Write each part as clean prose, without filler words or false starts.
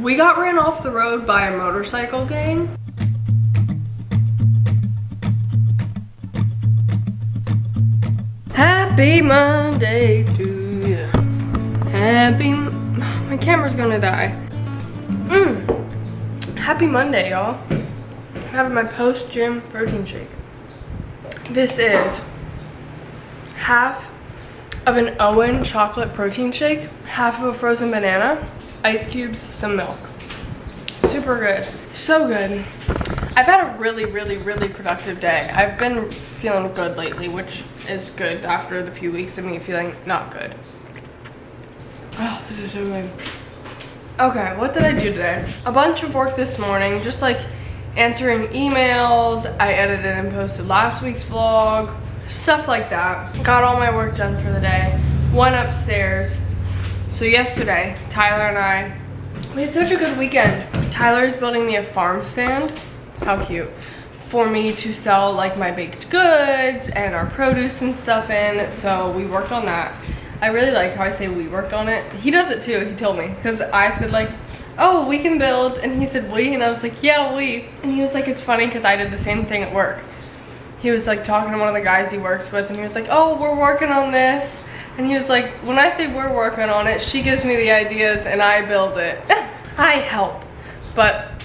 We got ran off the road by a motorcycle gang. Happy Monday to you. My camera's gonna die. Happy Monday, y'all. I'm having my post-gym protein shake. This is half of an Owen chocolate protein shake, half of a frozen banana, ice cubes, some milk. Super good. So good. I've had a really productive day. I've been feeling good lately, which is good after the few weeks of me feeling not good. Oh, this is so good. Okay, what did I do today? A bunch of work this morning, just like answering emails. I edited and posted last week's vlog, stuff like that. Got all my work done for the day. Went upstairs. So yesterday, Tyler and I, we had such a good weekend. Tyler's building me a farm stand. How cute. For me to sell like my baked goods and our produce and stuff in. So we worked on that. I really like how I say we worked on it. He does it too, he told me. Because I said like, oh, we can build. And he said we, and I was like, yeah, we. And he was like, it's funny because I did the same thing at work. He was like talking to one of the guys he works with, and he was like, oh, we're working on this. And he was like, when I say we're working on it, she gives me the ideas and I build it. I help, but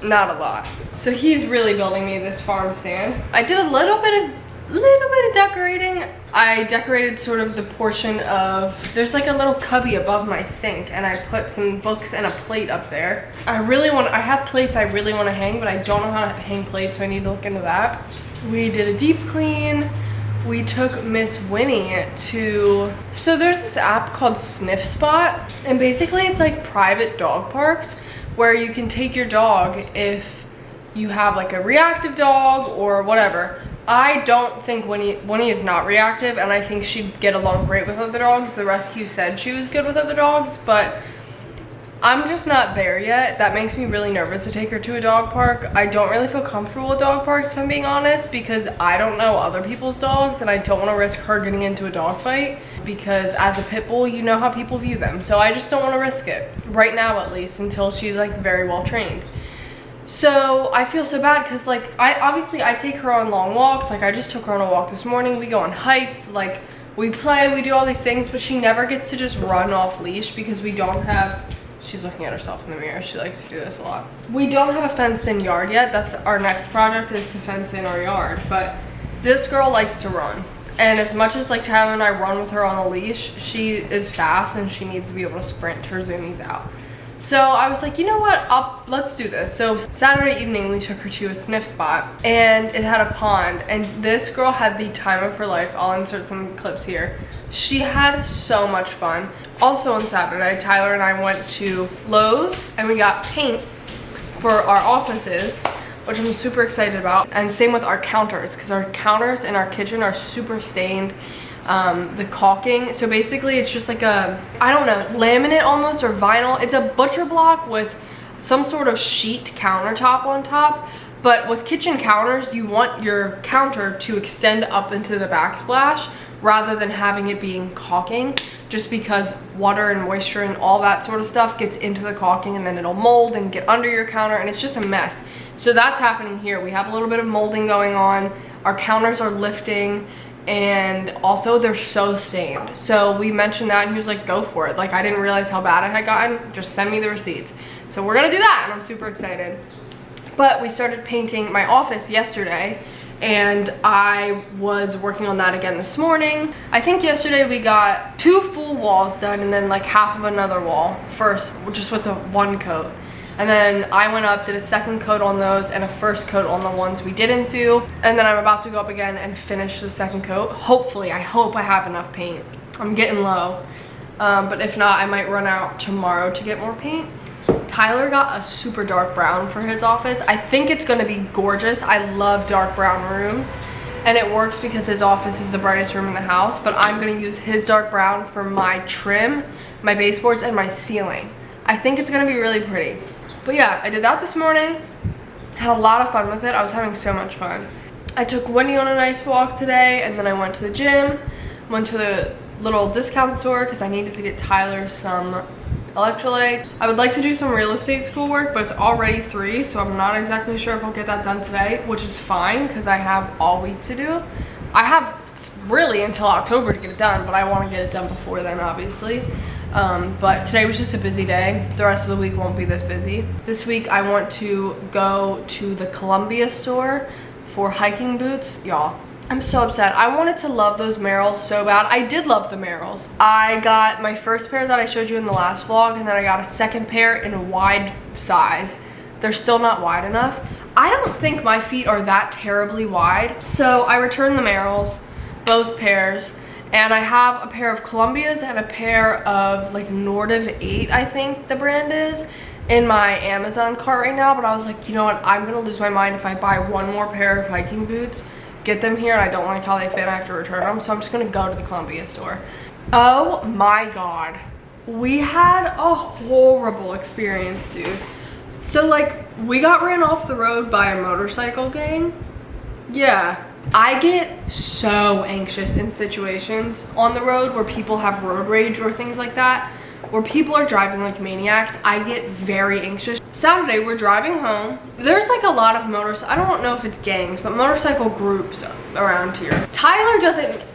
not a lot. So he's really building me this farm stand. I did a little bit of decorating. I decorated sort of the portion of, there's like a little cubby above my sink, and I put some books and a plate up there. I have plates I really want to hang, but I don't know how to hang plates, so I need to look into that. We did a deep clean. We took Miss Winnie to, so there's this app called Sniff Spot, and basically it's like private dog parks where you can take your dog if you have like a reactive dog or whatever. I don't think Winnie is not reactive, and I think she'd get along great with other dogs. The rescue said she was good with other dogs, but I'm just not there yet. That makes me really nervous to take her to a dog park. I don't really feel comfortable with dog parks, if I'm being honest, because I don't know other people's dogs, and I don't want to risk her getting into a dog fight, because as a pit bull, you know how people view them. So I just don't want to risk it, right now at least, until she's like very well trained. So I feel so bad because like I take her on long walks. Like I just took her on a walk this morning. We go on hikes, like we play, we do all these things, but she never gets to just run off leash because we don't have, she's looking at herself in the mirror. She likes to do this a lot. We don't have a fenced in yard yet. That's our next project, is to fence in our yard. But this girl likes to run. And as much as like Tyler and I run with her on a leash, she is fast and she needs to be able to sprint her zoomies out. So I was like, you know what, let's do this. So Saturday evening, we took her to a Sniff Spot, and it had a pond, and this girl had the time of her life. I'll insert some clips here. She had so much fun. Also on Saturday, Tyler and I went to Lowe's, and we got paint for our offices, which I'm super excited about. And same with our counters, because our counters in our kitchen are super stained. The caulking, so basically it's just like a, I don't know, laminate almost, or vinyl. It's a butcher block with some sort of sheet countertop on top, but with kitchen counters you want your counter to extend up into the backsplash rather than having it being caulking, just because water and moisture and all that sort of stuff gets into the caulking, and then it'll mold and get under your counter, and it's just a mess. So that's happening here. We have a little bit of molding going on. Our counters are lifting, and also they're so stained. So we mentioned that, and he was like, go for it. Like, I didn't realize how bad I had gotten. Just send me the receipts. So we're gonna do that, and I'm super excited. But we started painting my office yesterday, and I was working on that again this morning. I think yesterday we got 2 full walls done, and then like half of another wall first, just with one coat. And then I went up, did a second coat on those, and a first coat on the ones we didn't do. And then I'm about to go up again and finish the second coat. Hopefully, I hope I have enough paint. I'm getting low. But if not, I might run out tomorrow to get more paint. Tyler got a super dark brown for his office. I think it's gonna be gorgeous. I love dark brown rooms. And it works because his office is the brightest room in the house. But I'm gonna use his dark brown for my trim, my baseboards, and my ceiling. I think it's gonna be really pretty. But yeah, I did that this morning. Had a lot of fun with it. I was having so much fun. I took Wendy on a nice walk today, and then I went to the gym, went to the little discount store because I needed to get Tyler some electrolyte. I would like to do some real estate schoolwork, but it's already 3, so I'm not exactly sure if I'll get that done today, which is fine because I have all week to do. I have really until October to get it done, but I want to get it done before then, obviously. But today was just a busy day. The rest of the week won't be this busy. This week I want to go to the Columbia store for hiking boots. Y'all, I'm so upset. I wanted to love those Merrells so bad. I did love the Merrells. I got my first pair that I showed you in the last vlog, and then I got a second pair in a wide size. They're still not wide enough. I don't think my feet are that terribly wide. So I returned the Merrells, both pairs. And I have a pair of Columbias and a pair of like Nordiv 8, I think the brand is, in my Amazon cart right now. But I was like, you know what, I'm gonna lose my mind if I buy one more pair of hiking boots, get them here, and I don't like how they fit and I have to return them. So I'm just gonna go to the Columbia store. Oh my God. We had a horrible experience, dude. So like, we got ran off the road by a motorcycle gang. Yeah. I get so anxious in situations on the road where people have road rage or things like that, where people are driving like maniacs. I get very anxious. Saturday, we're driving home. There's like a lot of I don't know if it's gangs, but motorcycle groups around here. Tyler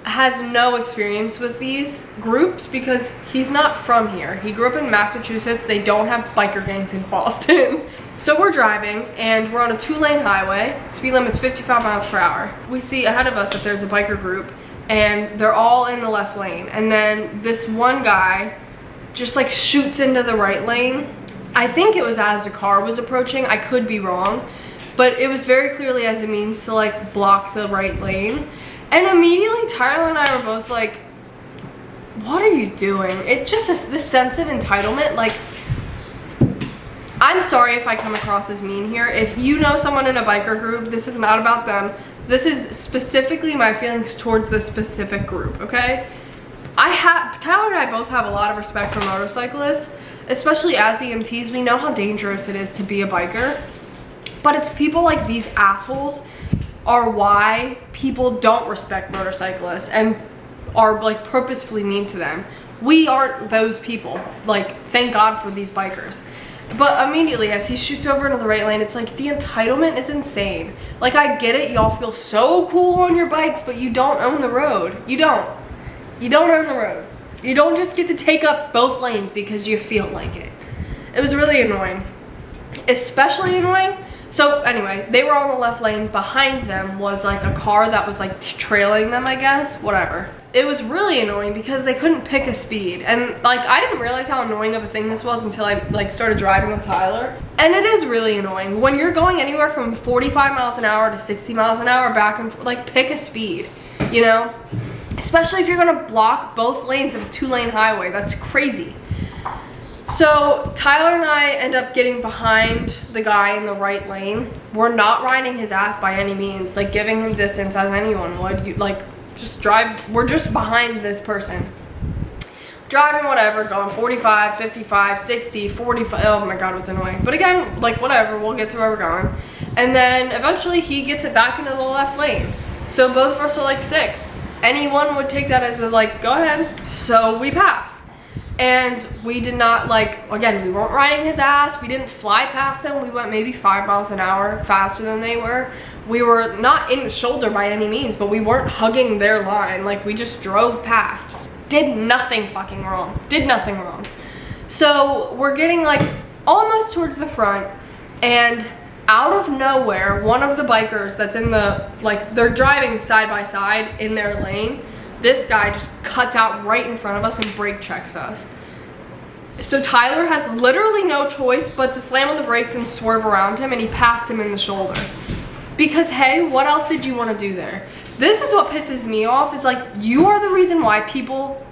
has no experience with these groups because he's not from here. He grew up in Massachusetts. They don't have biker gangs in Boston. So we're driving and we're on a 2-lane highway. Speed limit's 55 miles per hour. We see ahead of us that there's a biker group and they're all in the left lane. And then this one guy just like shoots into the right lane. I think it was as the car was approaching. I could be wrong, but it was very clearly as a means to like block the right lane. And immediately Tyler and I were both like, what are you doing? It's just this sense of entitlement. Like, I'm sorry if I come across as mean here. If you know someone in a biker group, this is not about them. This is specifically my feelings towards this specific group, okay? Tyler and I both have a lot of respect for motorcyclists, especially as EMTs. We know how dangerous it is to be a biker, but it's people like these assholes are why people don't respect motorcyclists and are like purposefully mean to them. We aren't those people. Like, thank God for these bikers. But immediately as he shoots over into the right lane, it's like the entitlement is insane. Like, I get it, y'all feel so cool on your bikes, but you don't own the road. You don't own the road. You don't just get to take up both lanes because you feel like it. It was really annoying. Especially annoying. So anyway, they were on the left lane. Behind them was like a car that was like trailing them, I guess, whatever. It was really annoying because they couldn't pick a speed. And like, I didn't realize how annoying of a thing this was until I like started driving with Tyler. And it is really annoying when you're going anywhere from 45 miles an hour to 60 miles an hour back and forth. Like, pick a speed, you know? Especially if you're gonna block both lanes of a 2-lane highway. That's crazy. So Tyler and I end up getting behind the guy in the right lane. We're not riding his ass by any means, like giving him distance as anyone would. You like just drive, we're just behind this person. Driving whatever, going 45, 55, 60, 45, oh my God, it was annoying. But again, like whatever, we'll get to where we're going. And then eventually he gets it back into the left lane. So both of us are like sick. Anyone would take that as a like, go ahead. So we pass. And we did not like, again, we weren't riding his ass. We didn't fly past him. We went maybe 5 miles an hour faster than they were. We were not in the shoulder by any means, but we weren't hugging their line. Like, we just drove past. Did nothing fucking wrong. Did nothing wrong. So we're getting like almost towards the front, and out of nowhere, one of the bikers that's in the, like, they're driving side by side in their lane. This guy just cuts out right in front of us and brake checks us. So Tyler has literally no choice but to slam on the brakes and swerve around him, and he passed him in the shoulder. Because hey, what else did you want to do there? This is what pisses me off, is like, you are the reason why people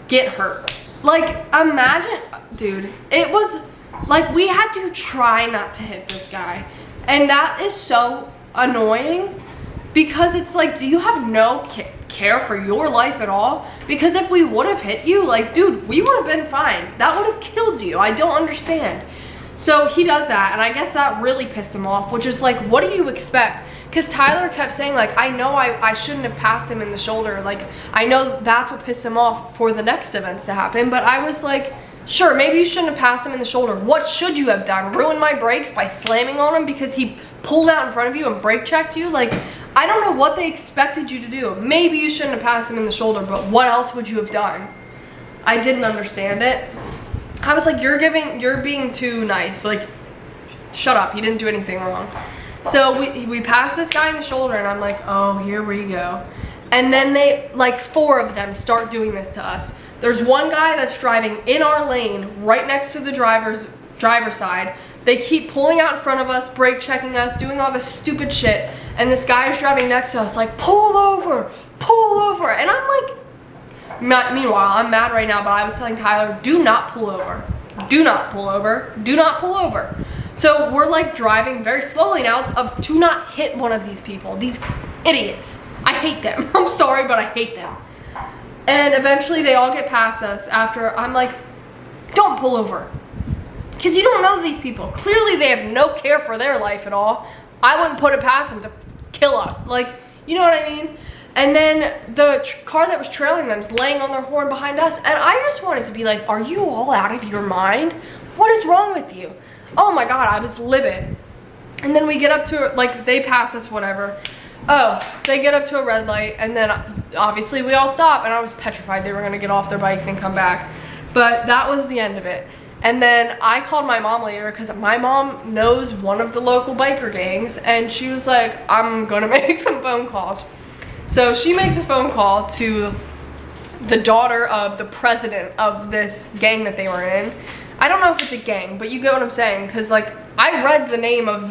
get hurt. Like, imagine, dude, it was like we had to try not to hit this guy. And that is so annoying, because it's like, do you have no care for your life at all? Because if we would have hit you, like, dude, we would have been fine. That would have killed you. I don't understand. So he does that, and I guess that really pissed him off, which is like, what do you expect? Because Tyler kept saying, like, I know I shouldn't have passed him in the shoulder. Like, I know that's what pissed him off for the next events to happen. But I was like, Sure, maybe you shouldn't have passed him in the shoulder. What should you have done? Ruin my brakes by slamming on him because he pulled out in front of you and brake checked you? Like, I don't know what they expected you to do. Maybe you shouldn't have passed him in the shoulder, but what else would you have done? I didn't understand it. I was like, you're being too nice. Like, shut up, you didn't do anything wrong. So we passed this guy in the shoulder and I'm like, oh, here we go. And then they, like 4 of them start doing this to us. There's one guy that's driving in our lane right next to the driver's side. They keep pulling out in front of us, brake checking us, doing all this stupid shit. And this guy is driving next to us like, pull over, pull over. And I'm like, meanwhile, I'm mad right now, but I was telling Tyler, do not pull over. Do not pull over. Do not pull over. So we're like driving very slowly now to not hit one of these people, these idiots. I hate them. I'm sorry, but I hate them. And eventually they all get past us after I'm like, don't pull over. Because you don't know these people. Clearly they have no care for their life at all. I wouldn't put it past them to kill us. Like, you know what I mean? And then the car that was trailing them is laying on their horn behind us. And I just wanted to be like, are you all out of your mind? What is wrong with you? Oh my God, I was livid. And then we get up to, like, they pass us, whatever. Oh, they get up to a red light, and then obviously we all stop, and I was petrified they were gonna get off their bikes and come back. But that was the end of it. And then I called my mom later because my mom knows one of the local biker gangs, and she was like, I'm gonna make some phone calls. So she makes a phone call to the daughter of the president of this gang that they were in. I don't know if it's a gang, but you get what I'm saying, because like I read the name of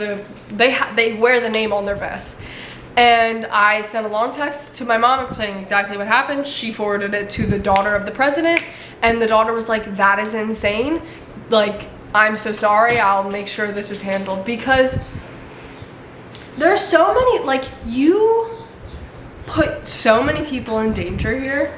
they wear the name on their vest. And I sent a long text to my mom explaining exactly what happened. She forwarded it to the daughter of the president, and the daughter was like, that is insane. Like, I'm so sorry, I'll make sure this is handled. Because there's so many, like, you put so many people in danger here,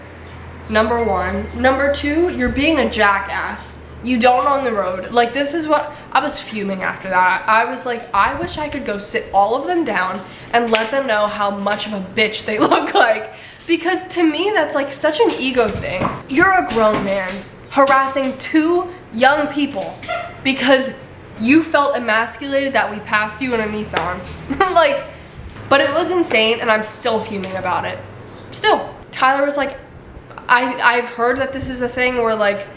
number 1. Number 2, you're being a jackass. You don't own the road. Like, this is what, I was fuming after that. I was like, I wish I could go sit all of them down and let them know how much of a bitch they look like. Because to me, that's like such an ego thing. You're a grown man harassing 2 young people because you felt emasculated that we passed you in a Nissan. Like, but it was insane, and I'm still fuming about it. Still. Tyler was like, I've heard that this is a thing where like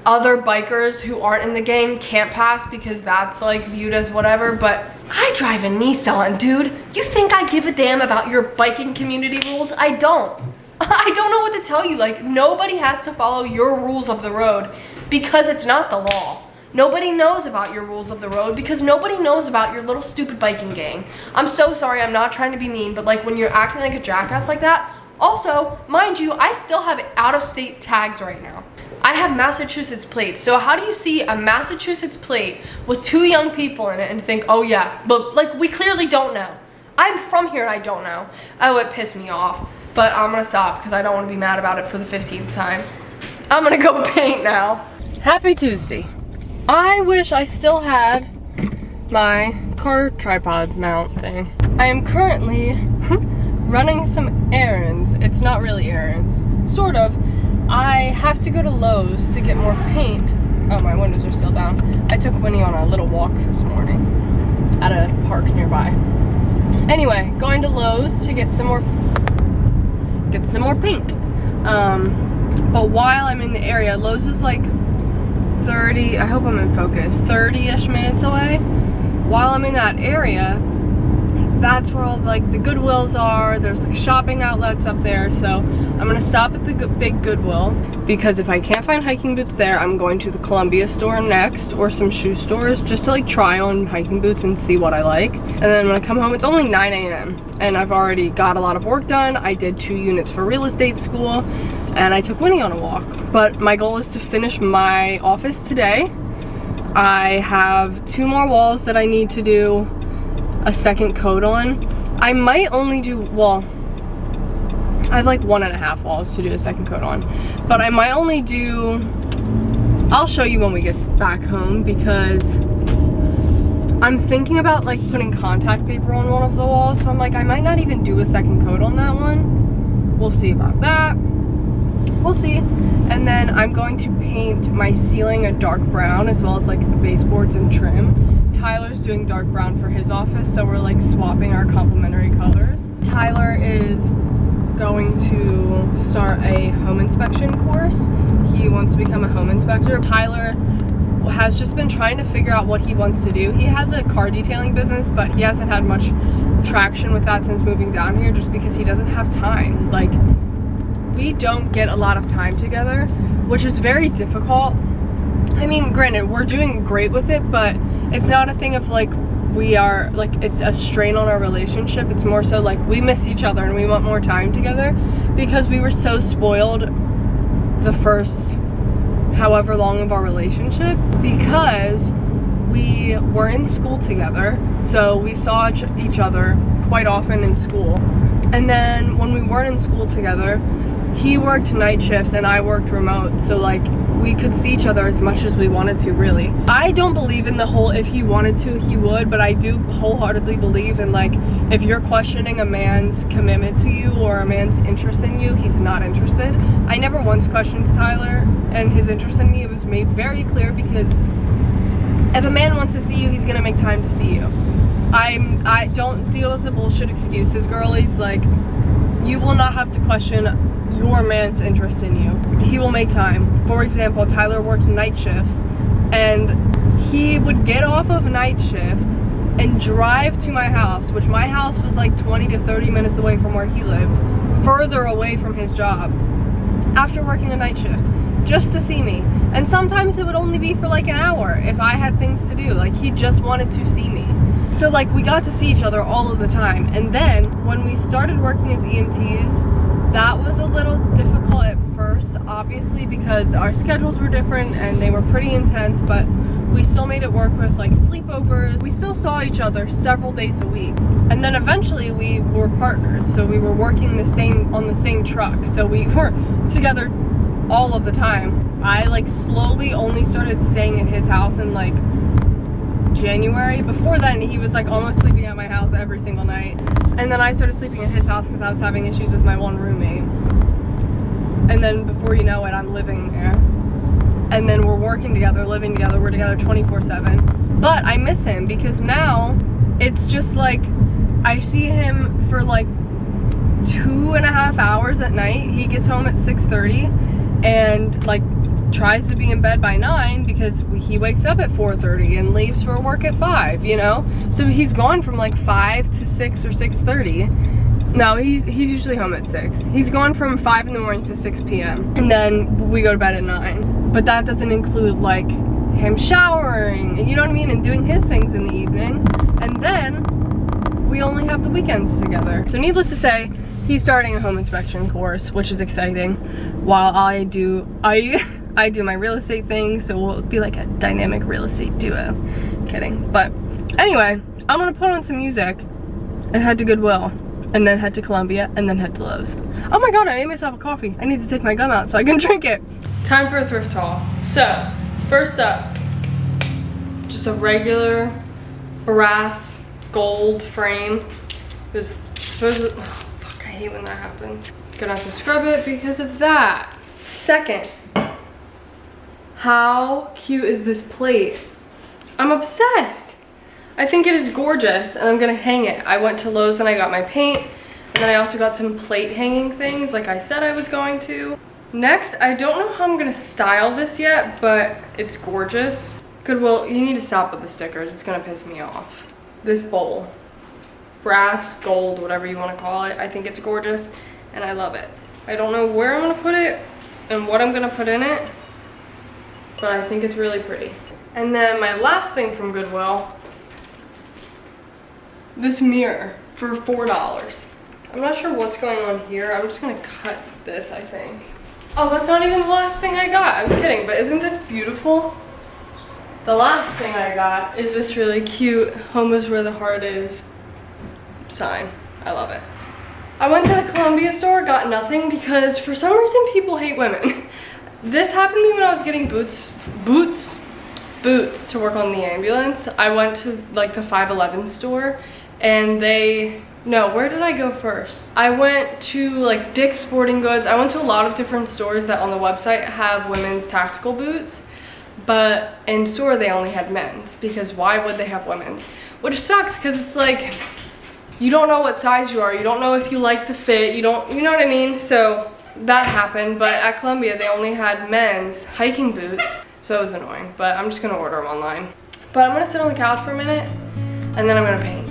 other bikers who aren't in the gang can't pass because that's like viewed as whatever, but I drive a Nissan, dude. You think I give a damn about your biking community rules? I don't. I don't know what to tell you. Like, nobody has to follow your rules of the road because it's not the law. Nobody knows about your rules of the road because nobody knows about your little stupid biking gang. I'm so sorry, I'm not trying to be mean, but like when you're acting like a jackass like that, also, mind you, I still have out-of-state tags right now. I have Massachusetts plates. So how do you see a Massachusetts plate with 2 young people in it and think, oh yeah, but like we clearly don't know. I'm from here and I don't know. Oh, it pissed me off. But I'm gonna stop because I don't want to be mad about it for the 15th time. I'm gonna go paint now. Happy Tuesday. I wish I still had my car tripod mount thing. I am currently running some errands. It's not really errands, sort of. I have to go to Lowe's to get more paint. Oh, my windows are still down. I took Winnie on a little walk this morning at a park nearby. Anyway, going to Lowe's to get some more paint. But while I'm in the area, Lowe's is like 30, I hope I'm in focus, 30-ish minutes away. While I'm in that area, that's where all like the Goodwills are. There's like shopping outlets up there, so I'm gonna stop at the big Goodwill because if I can't find hiking boots there, I'm going to the Columbia store next or some shoe stores just to like try on hiking boots and see what I like. And then when I come home, it's only 9 a.m. and I've already got a lot of work done. I did 2 units for real estate school and I took Winnie on a walk. But my goal is to finish my office today. I have 2 more walls that I need to do a second coat on. I might only do, well, I have like 1.5 walls to do a second coat on, but I might only do, I'll show you when we get back home because I'm thinking about like putting contact paper on one of the walls, so I'm like, I might not even do a second coat on that one. We'll see about that. We'll see. And then I'm going to paint my ceiling a dark brown, as well as like the baseboards and trim. Tyler's doing dark brown for his office, so we're like swapping our complementary colors. Tyler is going to start a home inspection course. He wants to become a home inspector. Tyler has just been trying to figure out what he wants to do. He has a car detailing business, but he hasn't had much traction with that since moving down here, just because he doesn't have time. Like, we don't get a lot of time together, which is very difficult. I mean, granted, we're doing great with it, but it's not a thing of like we are like it's a strain on our relationship. It's more so like we miss each other and we want more time together, because we were so spoiled the first however long of our relationship, because we were in school together, so we saw each other quite often in school. And then when we weren't in school together, he worked night shifts and I worked remote, so like we could see each other as much as we wanted to, really. I don't believe in the whole if he wanted to, he would, but I do wholeheartedly believe in like, if you're questioning a man's commitment to you or a man's interest in you, he's not interested. I never once questioned Tyler and his interest in me. It was made very clear, because if a man wants to see you, he's gonna make time to see you. I don't deal with the bullshit excuses, girlies. Like, you will not have to question your man's interest in you. He will make time. For example, Tyler worked night shifts, and he would get off of night shift and drive to my house, which my house was like 20 to 30 minutes away from where he lived, further away from his job, after working a night shift, just to see me. And sometimes it would only be for like an hour if I had things to do. Like, he just wanted to see me. So like, we got to see each other all of the time. And then when we started working as EMTs, that was a little difficult at first, obviously, because our schedules were different and they were pretty intense, but we still made it work with like sleepovers. We still saw each other several days a week. And then eventually we were partners, so we were working on the same truck, so we were together all of the time. I like slowly only started staying at his house in like January. Before then, he was like almost sleeping at my house every single night. And then I started sleeping at his house because I was having issues with my one roommate. And then before you know it, I'm living there. And then we're working together, living together, we're together 24/7. But I miss him, because now it's just like I see him for like 2.5 hours at night. He gets home at 6:30 and like tries to be in bed by 9, because he wakes up at 4:30 and leaves for work at 5, you know? So he's gone from like 5 to 6 or 6:30. No, he's usually home at 6. He's gone from 5 in the morning to 6 p.m. and then we go to bed at 9. But that doesn't include like him showering, you know what I mean, and doing his things in the evening. And then we only have the weekends together. So needless to say, he's starting a home inspection course, which is exciting, while I do my real estate thing, so we'll be like a dynamic real estate duo. Kidding. But anyway, I'm gonna put on some music and head to Goodwill, and then head to Columbia, and then head to Lowe's. Oh my god, I made myself a coffee. I need to take my gum out so I can drink it. Time for a thrift haul. So, first up, just a regular brass gold frame. It was supposed to, oh fuck, I hate when that happens. Gonna have to scrub it because of that. Second, how cute is this plate? I'm obsessed. I think it is gorgeous, and I'm gonna hang it. I went to Lowe's and I got my paint, and then I also got some plate hanging things like I said I was going to. Next, I don't know how I'm gonna style this yet, but it's gorgeous. Goodwill, you need to stop with the stickers. It's gonna piss me off. This bowl, brass, gold, whatever you wanna call it. I think it's gorgeous, and I love it. I don't know where I'm gonna put it and what I'm gonna put in it, but I think it's really pretty. And then my last thing from Goodwill, this mirror for $4. I'm not sure what's going on here. I'm just gonna cut this, I think. Oh, that's not even the last thing I got. I was kidding, but isn't this beautiful? The last thing I got is this really cute "Home is where the heart is" sign. I love it. I went to the Columbia store, got nothing, because for some reason people hate women. This happened to me when I was getting boots to work on the ambulance. I went to like the 511 store, and they No, where did I go first? I went to like Dick's Sporting Goods. I went to a lot of different stores that on the website have women's tactical boots, but in store they only had men's, because why would they have women's? Which sucks, because it's like, you don't know what size you are. You don't know if you like the fit. You know what I mean? So that happened, but at Columbia they only had men's hiking boots, so it was annoying, but I'm just gonna order them online. But I'm gonna sit on the couch for a minute, and then I'm gonna paint.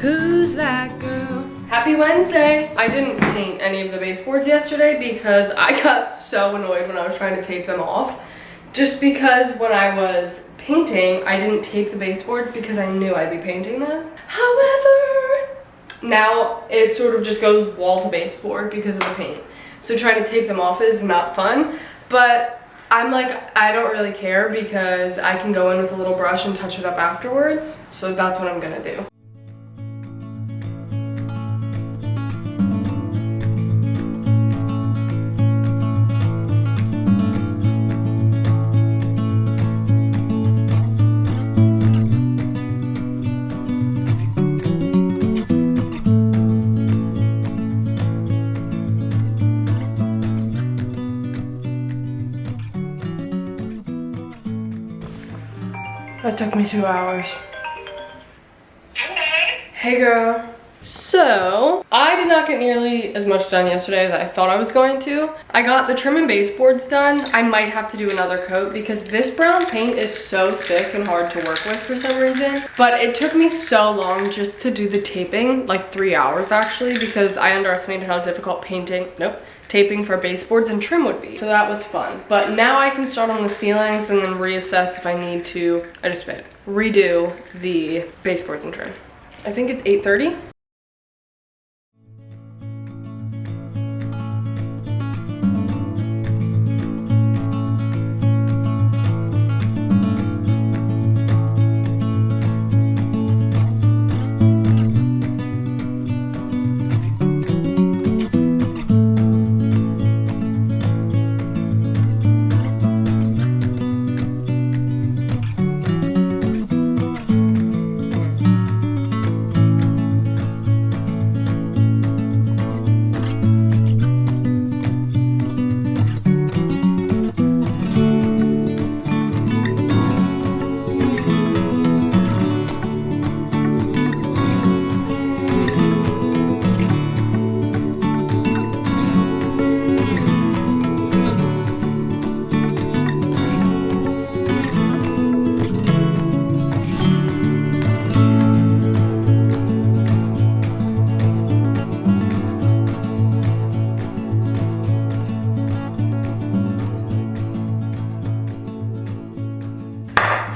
Who's that girl? Happy Wednesday! I didn't paint any of the baseboards yesterday because I got so annoyed when I was trying to tape them off. Just because when I was painting, I didn't tape the baseboards because I knew I'd be painting them. However, now it sort of just goes wall to baseboard because of the paint. So trying to tape them off is not fun, but I'm like, I don't really care because I can go in with a little brush and touch it up afterwards. So that's what I'm gonna do. That took me 2 hours. Hey girl. So, I did not get nearly as much done yesterday as I thought I was going to. I got the trim and baseboards done. I might have to do another coat because this brown paint is so thick and hard to work with for some reason. But it took me so long just to do the taping, like 3 hours actually, because I underestimated how difficult taping for baseboards and trim would be. So that was fun. But now I can start on the ceilings and then reassess if I need to, redo the baseboards and trim. I think it's 8:30.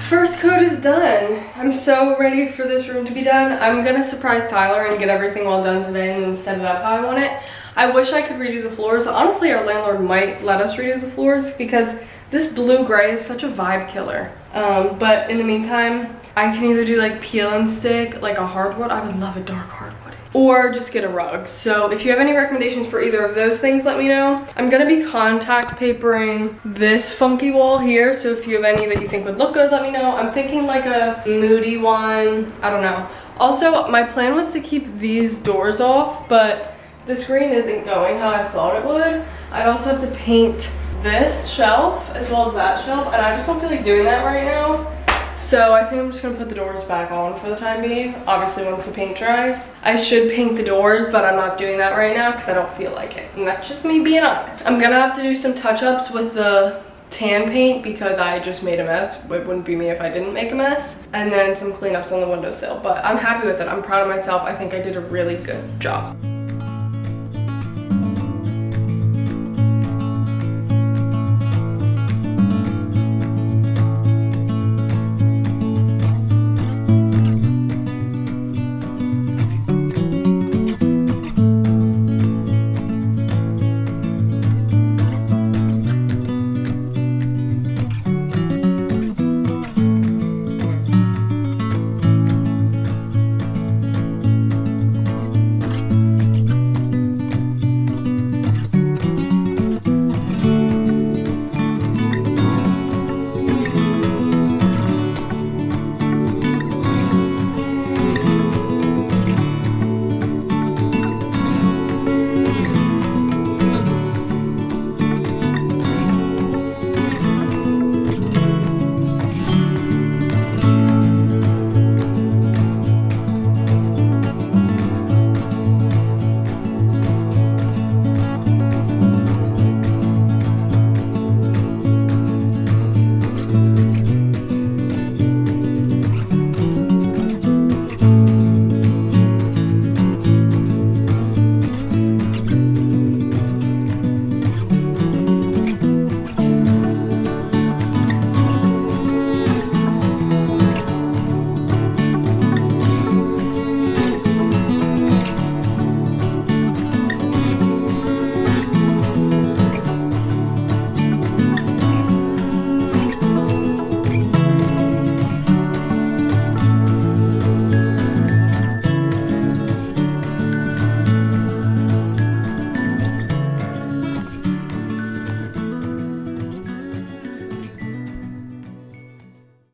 First coat is done. I'm so ready for this room to be done. I'm gonna surprise Tyler and get everything all done today and then set it up how I want it. I wish I could redo the floors. Honestly, our landlord might let us redo the floors because this blue-gray is such a vibe killer. But in the meantime, I can either do like peel and stick, like a hardwood. I would love a dark hardwood. Or just get a rug. So if you have any recommendations for either of those things, let me know. I'm gonna be contact papering this funky wall here. So if you have any that you think would look good, let me know. I'm thinking like a moody one. I don't know. Also, my plan was to keep these doors off, but the screen isn't going how I thought it would. I'd also have to paint this shelf as well as that shelf, and I just don't feel like doing that right now. So I think I'm just gonna put the doors back on for the time being. Obviously once the paint dries. I should paint the doors, but I'm not doing that right now because I don't feel like it. And that's just me being honest. I'm gonna have to do some touch-ups with the tan paint because I just made a mess. It wouldn't be me if I didn't make a mess. And then some cleanups on the windowsill. But I'm happy with it. I'm proud of myself. I think I did a really good job.